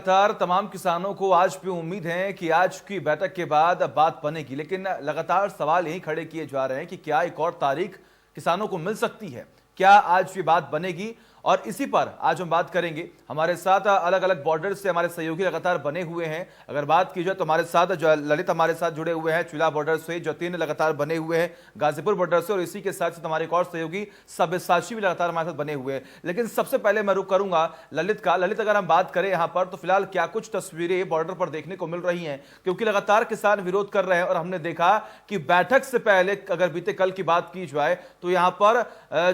लगातार तमाम किसानों को आज भी उम्मीद है कि आज की बैठक के बाद बात बनेगी, लेकिन लगातार सवाल यही खड़े किए जा रहे हैं कि क्या एक और तारीख किसानों को मिल सकती है, क्या आज ये बात बनेगी। और इसी पर आज हम बात करेंगे। हमारे साथ अलग अलग बॉर्डर से हमारे सहयोगी लगातार बने हुए हैं। अगर बात की जाए तो हमारे साथ जो ललित हमारे साथ जुड़े हुए हैं चुला बॉर्डर से, जतिन लगातार बने हुए हैं गाजीपुर बॉर्डर से, और इसी के साथ साथ हमारे एक और सहयोगी सब्यसाची भी लगातार हमारे साथ बने हुए हैं। लेकिन सबसे पहले मैं रुक करूंगा ललित का। ललित, अगर हम बात करें यहाँ पर तो फिलहाल क्या कुछ तस्वीरें बॉर्डर पर देखने को मिल रही हैं, क्योंकि लगातार किसान विरोध कर रहे हैं और हमने देखा कि बैठक से पहले अगर बीते कल की बात की जाए तो यहाँ पर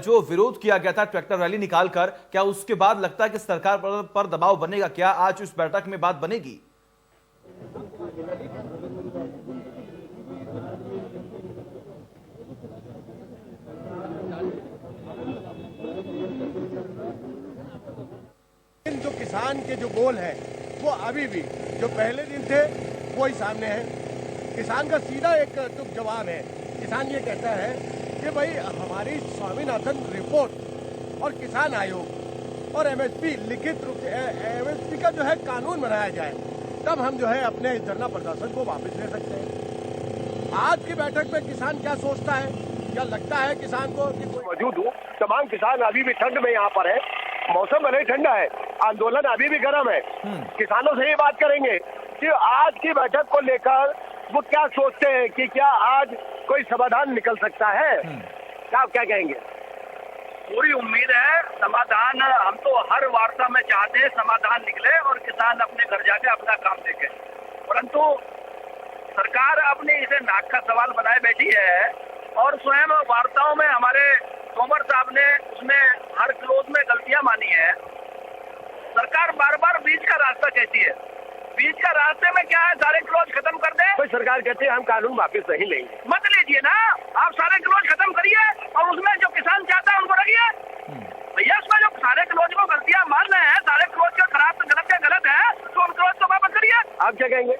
जो विरोध किया गया था ट्रैक्टर रैली निकालकर, क्या उसके बाद लगता है कि सरकार पर दबाव बनेगा? क्या आज इस बैठक में बात बनेगी? जो किसान के जो बोल है वो अभी भी जो पहले दिन थे वो ही सामने है। किसान का सीधा एक तुक जवाब है। किसान ये कहता है कि भाई हमारी स्वामीनाथन रिपोर्ट और किसान आयोग और एमएसपी लिखित रूप से एमएसपी का जो है कानून बनाया जाए, तब हम जो है अपने धरना प्रदर्शन को वापस ले सकते हैं। आज की बैठक में किसान क्या सोचता है, क्या लगता है किसान को कि मौजूद हूँ। तमाम किसान अभी भी ठंड में यहाँ पर है। मौसम भले ठंडा है, आंदोलन अभी भी गर्म है। किसानों से ये बात करेंगे कि आज की बैठक को लेकर वो क्या सोचते हैं कि क्या आज कोई समाधान निकल सकता है। आप क्या कहेंगे? पूरी उम्मीद है समाधान। हम तो हर वार्ता में चाहते हैं समाधान निकले और किसान अपने घर जाके अपना काम देखे, परंतु सरकार अपनी इसे नाक का सवाल बनाए बैठी है। और स्वयं वार्ताओं में हमारे तोमर साहब ने उसमें हर क्लोज में गलतियां मानी है। सरकार बार बार बीच का रास्ता कहती है। बीच का रास्ते में क्या है? सारे क्लोज खत्म कर दे। कोई सरकार कहती है हम कानून वापस नहीं लेंगे। मत लीजिए ना, आप सारे क्लोज खत्म करिए और उसमें जो किसान चाहता है उनको रखिए। भैया उसमें जो सारे क्लोज को गलतियां मान रहे हैं, सारे क्लोज का खराब तो गलत का गलत है, तो उन क्लोज को वापस करिए। आप क्या कहेंगे?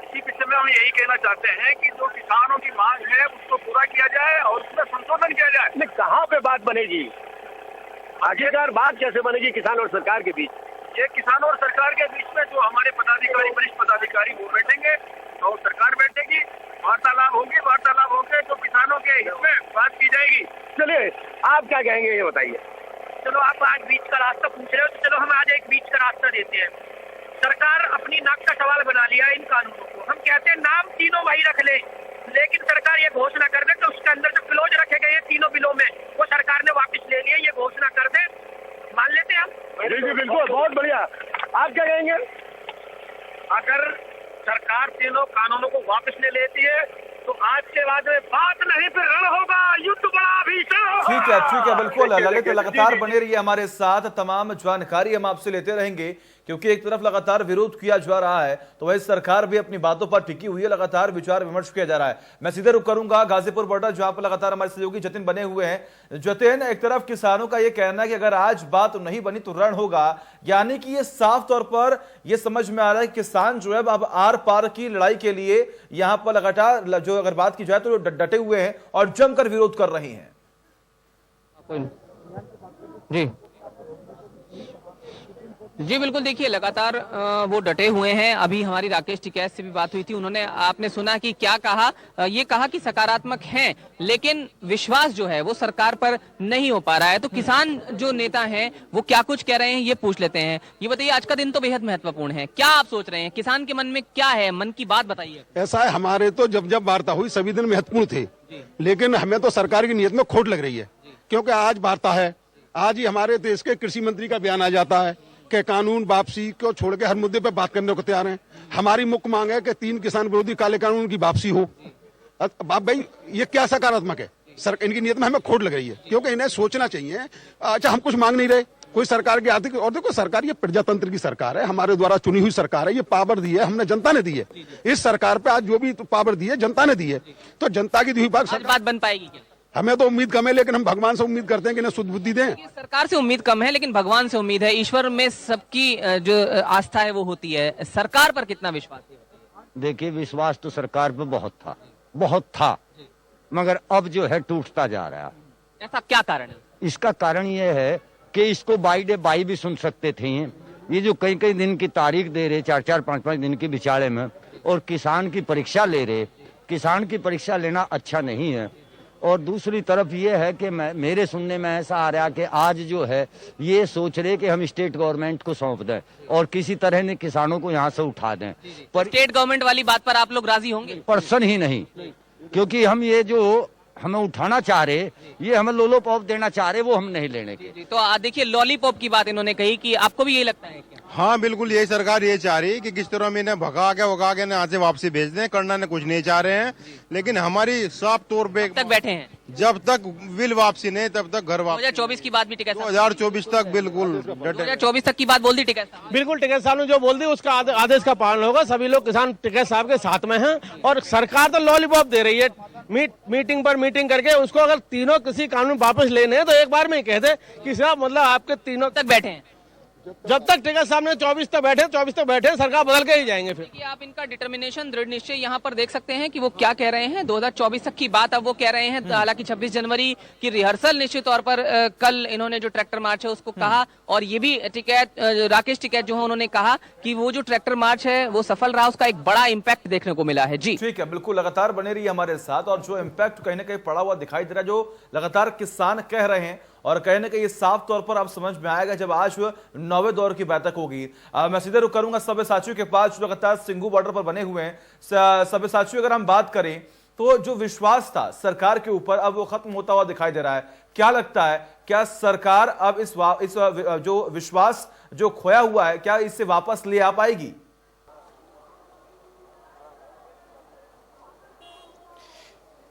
इसी विषय में हम यही कहना चाहते हैं कि जो किसानों की मांग है उसको पूरा किया जाए और उसमें संशोधन किया जाए। नहीं, कहाँ पे बात बनेगी? आखिरकार बात कैसे बनेगी किसान और सरकार के बीच? ये किसानों और सरकार के बीच में जो हमारे पदाधिकारी, वरिष्ठ पदाधिकारी वो बैठेंगे और सरकार बैठेगी, वार्तालाप होगी। वार्तालाप होकर जो किसानों के हित में बात की जाएगी। चलिए, आप क्या कहेंगे ये बताइए। चलो, आप आज बीच का रास्ता पूछ रहे हो तो चलो हम आज एक बीच का रास्ता देते हैं। सरकार अपनी नाक का सवाल बना लिया इन कानूनों को। हम कहते हैं नाम तीनों वही रख ले, लेकिन सरकार ये घोषणा कर दे तो उसके अंदर जो क्लोज रखे गए हैं तीनों बिलों में वो सरकार ने वापस ले लिए, ये घोषणा कर दे, मान लेते हैं हम। जी बिल्कुल, बहुत बढ़िया। आप क्या कहेंगे? अगर सरकार तीनों कानूनों को वापस ले लेती है तो आज के बाद बात नहीं, फिर रण होगा, युद्ध बड़ा भीषण होगा। ठीक है, बिल्कुल ललित लगातार बने रहिए हमारे साथ। तमाम जानकारी हम आपसे लेते रहेंगे, क्योंकि एक तरफ लगातार विरोध किया जा रहा है तो वही सरकार भी अपनी बातों पर टिकी हुई है, लगातार विचार विमर्श किया जा रहा है। मैं सीधे रुक करूंगा गाजीपुर बॉर्डर, जहां पर लगातार हमारे सहयोगी जतिन बने हुए हैं। जतिन, एक तरफ किसानों का यह कहना है कि अगर आज बात नहीं बनी तो रण होगा, यानी कि ये साफ तौर पर यह समझ में आ रहा है कि किसान जो है अब आर पार की लड़ाई के लिए यहां पर लगातार जो अगर बात की जाए तो डटे हुए हैं और जमकर विरोध कर रहे हैं। जी बिल्कुल, देखिए लगातार वो डटे हुए हैं। अभी हमारी राकेश टिकैत से भी बात हुई थी, उन्होंने, आपने सुना कि क्या कहा, ये कहा कि सकारात्मक हैं लेकिन विश्वास जो है वो सरकार पर नहीं हो पा रहा है। तो किसान जो नेता हैं वो क्या कुछ कह रहे हैं ये पूछ लेते हैं। ये बताइए, आज का दिन तो बेहद महत्वपूर्ण है, क्या आप सोच रहे हैं? किसान के मन में क्या है, मन की बात बताइए। ऐसा है, हमारे तो जब वार्ता हुई सभी दिन महत्वपूर्ण थे, लेकिन हमें तो सरकार की नीयत में खोट लग रही है, क्योंकि आज वार्ता है, आज ही हमारे देश के कृषि मंत्री का बयान आ जाता है कि कानून वापसी को छोड़ के हर मुद्दे पे बात करने को तैयार हैं। हमारी मुख्य मांग है कि 3 किसान विरोधी काले कानून की वापसी हो। अब भाई ये क्या सकारात्मक है? इनकी नीयत में हमें खोट लग रही है, क्योंकि इन्हें सोचना चाहिए। अच्छा, हम कुछ मांग नहीं रहे, कोई सरकार की आर्थिक, और देखो सरकार ये प्रजातंत्र की सरकार है, हमारे द्वारा चुनी हुई सरकार है, ये पावर दी है हमने, जनता ने दी है। इस सरकार पे आज जो भी पावर दी है जनता ने दी है, तो जनता की दी हुई बात बन पाएगी क्या? हमें तो उम्मीद कम है, लेकिन हम भगवान से उम्मीद करते हैं कि इन्हें शुद्ध बुद्धि दें। सरकार से उम्मीद कम है लेकिन भगवान से उम्मीद है। ईश्वर में सबकी जो आस्था है वो होती है। सरकार पर कितना विश्वास है? देखिए, विश्वास तो सरकार पे बहुत था, मगर अब जो है टूटता जा रहा है। ऐसा क्या कारण है? इसका कारण ये है कि इसको बाई डे बाई भी सुन सकते थे, ये जो कई कई दिन की तारीख दे रहे, 4-4, 5-5 दिन की बिचारे में, और किसान की परीक्षा ले रहे, किसान की परीक्षा लेना अच्छा नहीं है। और दूसरी तरफ ये है कि मेरे सुनने में ऐसा आ रहा कि आज जो है ये सोच रहे कि हम स्टेट गवर्नमेंट को सौंप दें और किसी तरह ने किसानों को यहाँ से उठा दें। पर स्टेट गवर्नमेंट वाली बात पर आप लोग राजी होंगे? पर्सन ही नहीं, क्योंकि हम ये जो हमें उठाना चाह रहे, ये हमें लोलोपॉप देना चाह रहे, वो हम नहीं लेने के। तो देखिए, लॉलीपॉप की बात इन्होंने कही कि आपको भी यही लगता है क्या? हाँ बिल्कुल, यही सरकार ये चाह रही है कि किस तरह में इन्हें भगा के यहाँ से वापसी भेज दें। करना ने कुछ नहीं चाह रहे हैं, लेकिन हमारी साफ तौर पे तक बैठे हैं, जब तक बिल वापसी नहीं तब तक घर वापसी। 2024 की बात भी टिकैत साहब, 2024 तक बिल्कुल 2024 तक की बात बोल दी टिकैत साहब। बिल्कुल, टिकैत साहब ने जो बोल दी उसका आदेश का पालन होगा। सभी लोग किसान टिकैत साहब के साथ में हैं और सरकार तो लॉलीपॉप दे रही है, मीटिंग पर मीटिंग करके। उसको अगर तीनों किसी कानून वापस लेने हैं तो एक बार में ही कह दे कि साहब मतलब आपके तीनों तक बैठे हैं। जब तक टिकैत साहब ने 24 तक बैठे, सरकार बदल के ही जाएंगे फिर। देखिए, आप इनका डिटर्मिनेशन, दृढ़ निश्चय यहाँ पर देख सकते हैं कि वो क्या कह रहे हैं। 2024 तक की बात अब वो कह रहे हैं। हालांकि 26 जनवरी की रिहर्सल निश्चित तौर पर कल इन्होंने जो ट्रैक्टर मार्च है उसको कहा, और ये भी राकेश टिकैत जो है उन्होंने कहा कि वो जो ट्रैक्टर मार्च है वो सफल रहा, उसका एक बड़ा इम्पैक्ट देखने को मिला है। जी ठीक है, बिल्कुल लगातार बने रही हमारे साथ। और जो इम्पैक्ट कहीं ना कहीं पड़ा हुआ दिखाई दे रहा है, जो लगातार किसान कह रहे हैं, और कहीं ना कहीं साफ तौर पर अब समझ में आएगा जब आज 9वें दौर की बैठक होगी। मैं सीधे रुक करूंगा सब्यसाचियों के पास जो लगातार सिंघू बॉर्डर पर बने हुए हैं। सब्यसाचियों, अगर हम बात करें तो जो विश्वास था सरकार के ऊपर अब वो खत्म होता हुआ दिखाई दे रहा है। क्या लगता है, क्या सरकार अब इस जो विश्वास जो खोया हुआ है, क्या इससे वापस ले आ पाएगी?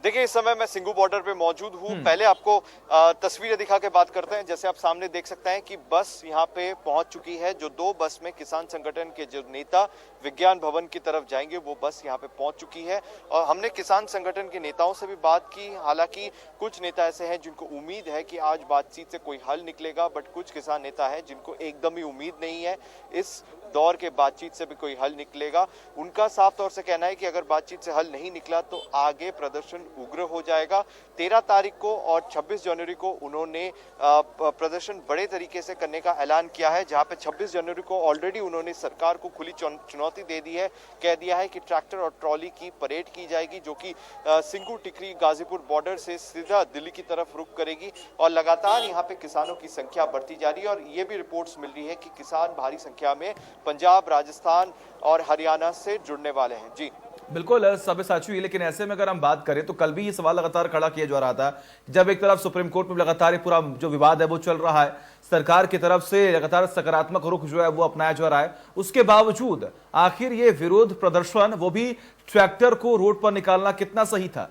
देखिए, इस समय मैं सिंघू बॉर्डर पे मौजूद हूँ। पहले आपको तस्वीरें दिखा के बात करते हैं। जैसे आप सामने देख सकते हैं कि बस यहाँ पे पहुंच चुकी है। जो 2 बस में किसान संगठन के जो नेता विज्ञान भवन की तरफ जाएंगे, वो बस यहाँ पे पहुंच चुकी है। और हमने किसान संगठन के नेताओं से भी बात की। हालांकि कुछ नेता ऐसे हैं जिनको उम्मीद है कि आज बातचीत से कोई हल निकलेगा, बट कुछ किसान नेता हैं जिनको एकदम ही उम्मीद नहीं है इस दौर के बातचीत से भी कोई हल निकलेगा। उनका साफ तौर से कहना है कि अगर बातचीत से हल नहीं निकला तो आगे प्रदर्शन उग्र हो जाएगा। 13 तारीख को और 26 जनवरी को उन्होंने प्रदर्शन बड़े तरीके से करने का ऐलान किया है, जहां पे 26 जनवरी को ऑलरेडी उन्होंने सरकार को खुली चुनौती दे दी है। कह दिया है कि ट्रैक्टर और ट्रॉली की परेड की जाएगी, जो कि सिंघू टिकरी गाजीपुर बॉर्डर से सीधा दिल्ली की तरफ रुख करेगी। और लगातार यहाँ पे किसानों की संख्या बढ़ती जा रही है, और ये भी रिपोर्ट्स मिल रही है कि किसान भारी संख्या में पंजाब, राजस्थान और हरियाणा से जुड़ने वाले हैं। जी बिल्कुल सब्यसाची, लेकिन ऐसे में अगर हम बात करें तो कल भी ये सवाल लगातार खड़ा किया जा रहा था, जब एक तरफ सुप्रीम कोर्ट में लगातार पूरा जो विवाद है वो चल रहा है, सरकार की तरफ से लगातार सकारात्मक रुख जो है वो अपनाया जा रहा है, उसके बावजूद आखिर ये विरोध प्रदर्शन, वो भी ट्रैक्टर को रोड पर निकालना कितना सही था?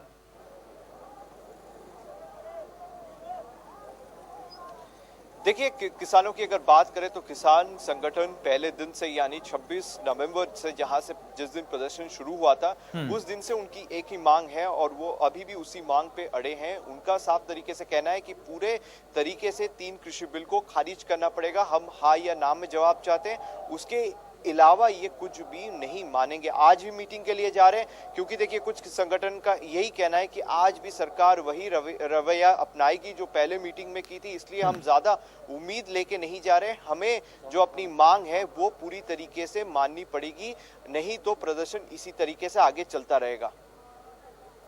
देखिए, किसानों की अगर बात करें तो किसान संगठन पहले दिन से, यानी 26 नवंबर से जहां से जिस दिन प्रदर्शन शुरू हुआ था, उस दिन से उनकी एक ही मांग है और वो अभी भी उसी मांग पे अड़े हैं। उनका साफ तरीके से कहना है कि पूरे तरीके से 3 कृषि बिल को खारिज करना पड़ेगा। हम हाँ या ना में जवाब चाहते हैं, उसके अलावा ये कुछ भी नहीं मानेंगे। आज भी मीटिंग के लिए जा रहे हैं, क्योंकि देखिए कुछ संगठन का यही कहना है कि आज भी सरकार वही रवैया अपनाएगी जो पहले मीटिंग में की थी, इसलिए हम ज्यादा उम्मीद लेके नहीं जा रहे। हमें जो अपनी मांग है वो पूरी तरीके से माननी पड़ेगी, नहीं तो प्रदर्शन इसी तरीके से आगे चलता रहेगा।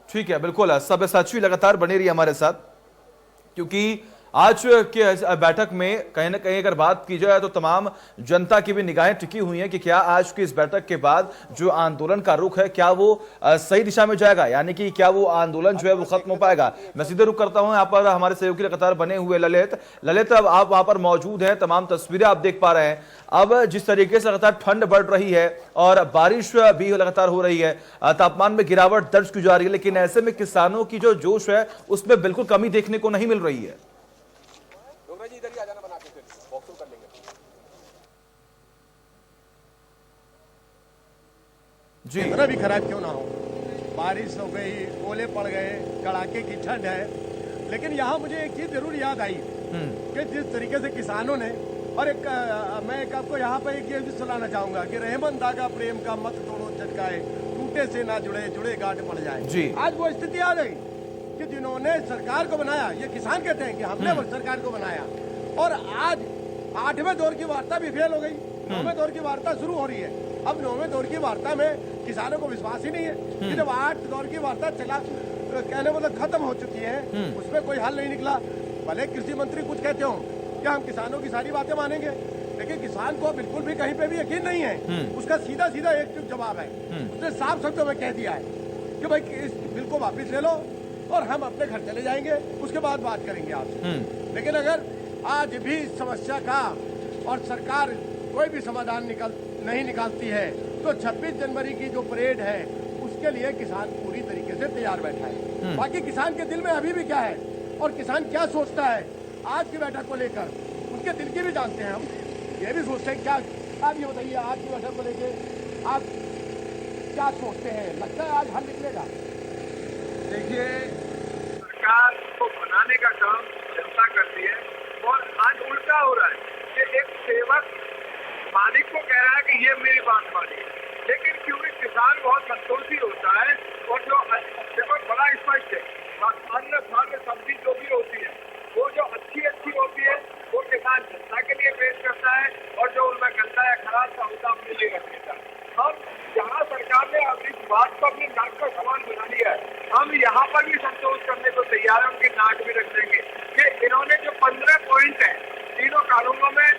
ठीक है, बिल्कुल सब्यसाची लगातार बने रही हमारे साथ, क्योंकि आज के बैठक में कहीं ना कहीं अगर बात की जाए तो तमाम जनता की भी निगाहें टिकी हुई हैं कि क्या आज की इस बैठक के बाद जो आंदोलन का रुख है क्या वो सही दिशा में जाएगा, यानी कि क्या वो आंदोलन जो है वो खत्म हो पाएगा। मैं सीधे रुख करता हूं, यहाँ पर हमारे सहयोगी लगातार बने हुए ललित, अब आप वहां पर मौजूद हैं, तमाम तस्वीरें आप देख पा रहे हैं। अब जिस तरीके से लगातार ठंड बढ़ रही है और बारिश भी लगातार हो रही है, तापमान में गिरावट दर्ज की जा रही है, लेकिन ऐसे में किसानों की जो जोश है उसमें बिल्कुल कमी देखने को नहीं मिल रही है। इधर ही आ जाना, बना के फिर बॉक्सिंग कर लेंगे। जी, कितना भी खराब क्यों ना हो, बारिश हो गई, ओले पड़ गए, कड़ाके की ठंड है, लेकिन यहाँ मुझे एक चीज जरूर याद आई कि जिस तरीके से किसानों ने, और मैं आपको यहाँ पर एक चीज सुनाना चाहूंगा कि रहमन दागा प्रेम का मत तोड़ो चटकाए, टूटे से ना जुड़े, जुड़े गांठ पड़ जाए। जी, आज वो स्थिति आ गई कि जिन्होंने सरकार को बनाया, ये किसान कहते हैं कि हमने वो सरकार को बनाया, और आज 8वें दौर की वार्ता भी फेल हो गई। 9वें दौर की वार्ता शुरू हो रही है। अब 9वें दौर की वार्ता में किसानों को विश्वास ही नहीं है कि जब 8 दौर की वार्ता चला कहने मतलब खत्म हो चुकी है, उसमें कोई हल नहीं निकला। भले कृषि मंत्री कुछ कहते हो कि हम किसानों की सारी बातें मानेंगे, लेकिन किसान को बिल्कुल भी कहीं पे भी यकीन नहीं है। उसका सीधा सीधा एक जवाब है, उसने साफ शब्दों में कह दिया है कि भाई इस बिल को वापिस ले लो और हम अपने घर चले जाएंगे, उसके बाद बात करेंगे आपसे। लेकिन अगर आज भी इस समस्या का और सरकार कोई भी समाधान नहीं निकालती है तो 26 जनवरी की जो परेड है उसके लिए किसान पूरी तरीके से तैयार बैठा है। बाकी किसान के दिल में अभी भी क्या है और किसान क्या सोचता है आज की बैठक को लेकर, उसके दिल की भी जानते हैं हम। ये भी सोचते हैं क्या, आप ये बताइए आज की बैठक को लेकर आप क्या सोचते हैं, लगता है आज हल निकलेगा? देखिए, सरकार को बनाने का काम जनता करती है और आज उल्टा हो रहा है कि एक सेवक मालिक को कह रहा है कि ये मेरी बात मानिए, लेकिन क्योंकि किसान बहुत संतोषी होता है और जो सेवक बड़ा स्पष्ट है, अन्न धान्य सब्जी जो भी होती है वो जो अच्छी होती है वो किसान जनता के लिए पेश करता है और जो उनमें गंदा या खराब का होता है अपने लिए रख देता है। हम जहाँ सरकार ने अब इस बात को अपनी नाक का सवाल बना लिया है, हम यहाँ पर भी संतोष करने को तैयार है, उनकी नाक भी रख देंगे कि इन्होंने जो 15 पॉइंट है तीनों कानूनों में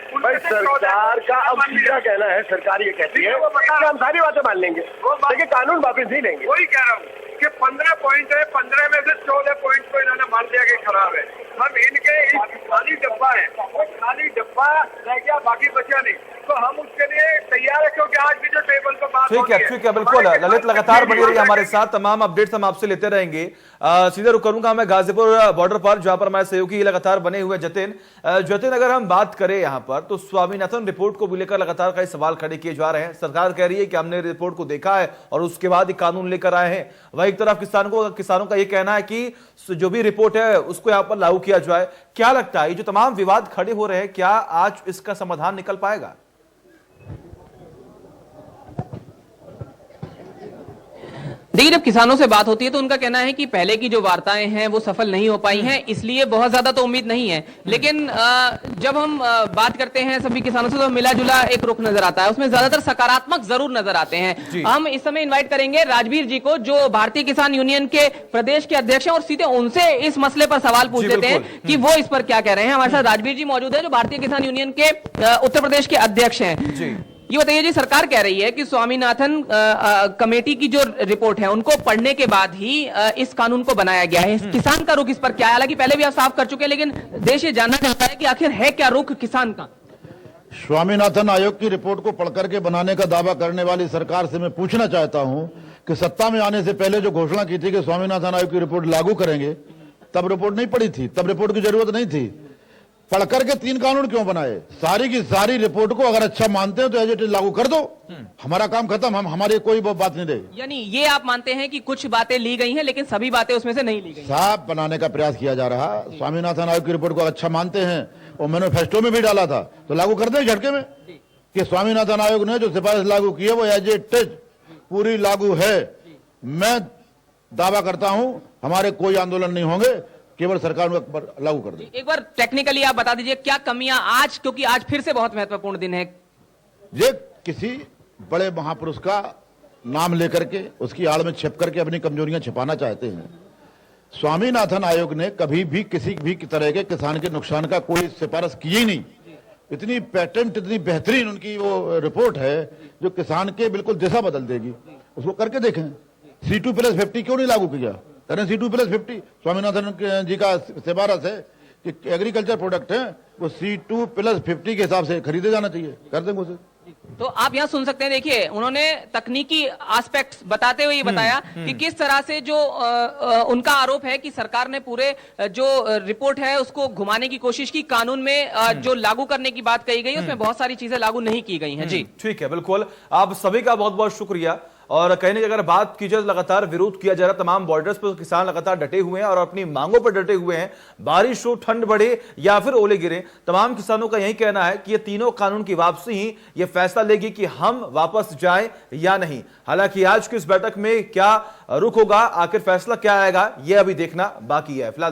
सरकार का अब सीधा कहना है, सरकार ये कहती है हम सारी बातें मान लेंगे, लेकिन कानून वापस नहीं लेंगे। वही कह रहा हूँ कि 15 पॉइंट है, 15 में से 14 पॉइंट को इन्होंने मान लिया कि खराब है। हम इनके खाली डब्बा है, वो खाली डब्बा रह गया, बाकी बचा नहीं, तो हम उसके लिए तैयार है क्योंकि आज भी जो टेबल पर बात ठीक है बिल्कुल। ललित लगातार बनी रही हमारे साथ, तमाम अपडेट्स हम आपसे लेते रहेंगे। सीधे रुक करूंगा मैं गाजीपुर बॉर्डर पर, जहां पर हमारे सहयोगी लगातार बने हुए जतिन। अगर हम बात करें यहां पर तो स्वामीनाथन रिपोर्ट को भी लेकर लगातार कई सवाल खड़े किए जा रहे हैं। सरकार कह रही है कि हमने रिपोर्ट को देखा है और उसके बाद ही कानून लेकर आए हैं। वहीं एक तरफ किसानों का यह कहना है कि जो भी रिपोर्ट है उसको यहां पर लागू किया जाए। क्या लगता है ये जो तमाम विवाद खड़े हो रहे हैं, क्या आज इसका समाधान निकल पाएगा? देखिए, जब किसानों से बात होती है तो उनका कहना है कि पहले की जो वार्ताएं हैं वो सफल नहीं हो पाई हैं, इसलिए बहुत ज्यादा तो उम्मीद नहीं है। लेकिन जब हम बात करते हैं सभी किसानों से तो मिला जुला एक रुख नजर आता है, उसमें ज्यादातर सकारात्मक जरूर नजर आते हैं। हम इस समय इनवाइट करेंगे राजवीर जी को, जो भारतीय किसान यूनियन के प्रदेश के अध्यक्ष हैं, और सीधे उनसे इस मसले पर सवाल पूछ लेते हैं कि वो इस पर क्या कह रहे हैं। हमारे साथ राजवीर जी मौजूद है जो भारतीय किसान यूनियन के उत्तर प्रदेश के अध्यक्ष हैं। ये बताइए जी, सरकार कह रही है कि स्वामीनाथन कमेटी की जो रिपोर्ट है उनको पढ़ने के बाद ही इस कानून को बनाया गया है। किसान का रुख इस पर क्या है? हालांकि पहले भी आप साफ कर चुके हैं, लेकिन देश ये जानना चाहता है कि आखिर है क्या रुख किसान का? स्वामीनाथन आयोग की रिपोर्ट को पढ़कर के बनाने का दावा करने वाली सरकार से मैं पूछना चाहता हूं कि सत्ता में आने से पहले जो घोषणा की थी कि स्वामीनाथन आयोग की रिपोर्ट लागू करेंगे, तब रिपोर्ट नहीं पड़ी थी, तब रिपोर्ट की जरूरत नहीं थी। पढ़कर के 3 कानून क्यों बनाए? सारी की सारी रिपोर्ट को अगर अच्छा मानते हो तो एज इट इज लागू कर दो, हमारा काम खत्म, हम हमारी कोई बात नहीं रहेगी। यानी ये आप मानते हैं कि कुछ बातें ली गई हैं लेकिन सभी बातें उसमें से नहीं ली गई? साफ बनाने का प्रयास किया जा रहा। स्वामीनाथन आयोग की रिपोर्ट को अच्छा मानते हैं और मैनिफेस्टो में भी डाला था तो लागू कर दें झटके में कि स्वामीनाथन आयोग ने जो सिफारिश लागू की है वो एज इट इज पूरी लागू है। मैं दावा करता हूं हमारे कोई आंदोलन नहीं होंगे, केवल सरकार लागू कर दे। एक बार टेक्निकली आप बता दीजिए क्या कमियां आज, क्योंकि आज फिर से बहुत महत्वपूर्ण दिन है। ये किसी बड़े महापुरुष का नाम लेकर के उसकी आड़ में छिप करके अपनी कमजोरियां छिपाना चाहते हैं। स्वामीनाथन आयोग ने कभी भी किसी भी तरह के किसान के नुकसान का कोई सिफारिश की ही नहीं। इतनी पैटेंट, इतनी बेहतरीन उनकी वो रिपोर्ट है जो किसान के बिल्कुल दिशा बदल देगी। उसको करके देखें। C2+50 क्यों नहीं लागू किया? करें C2+50। स्वामीनाथन जी का सिफारिश है कि एग्रीकल्चर प्रोडक्ट है वो C2+50 के हिसाब से खरीदे जाना चाहिए, कर देंगे उसे। तो आप यहाँ सुन सकते हैं, देखिए उन्होंने तकनीकी एस्पेक्ट्स बताते हुए ये बताया कि किस तरह से जो उनका आरोप है कि सरकार ने पूरे जो रिपोर्ट है उसको घुमाने की कोशिश की। कानून में जो लागू करने की बात कही गई उसमें बहुत सारी चीजें लागू नहीं की गई हैं। जी ठीक है, बिल्कुल। आप सभी का बहुत बहुत शुक्रिया। और कहीं ना अगर बात की जाए, लगातार विरोध किया जा रहा तमाम बॉर्डर्स पर, किसान लगातार डटे हुए हैं और अपनी मांगों पर डटे हुए हैं। बारिश हो, ठंड बढ़े या फिर ओले गिरे, तमाम किसानों का यही कहना है कि ये तीनों कानून की वापसी ही ये फैसला लेगी कि हम वापस जाएं या नहीं। हालांकि आज की इस बैठक में क्या रुख होगा, आखिर फैसला क्या आएगा, यह अभी देखना बाकी है। फिलहाल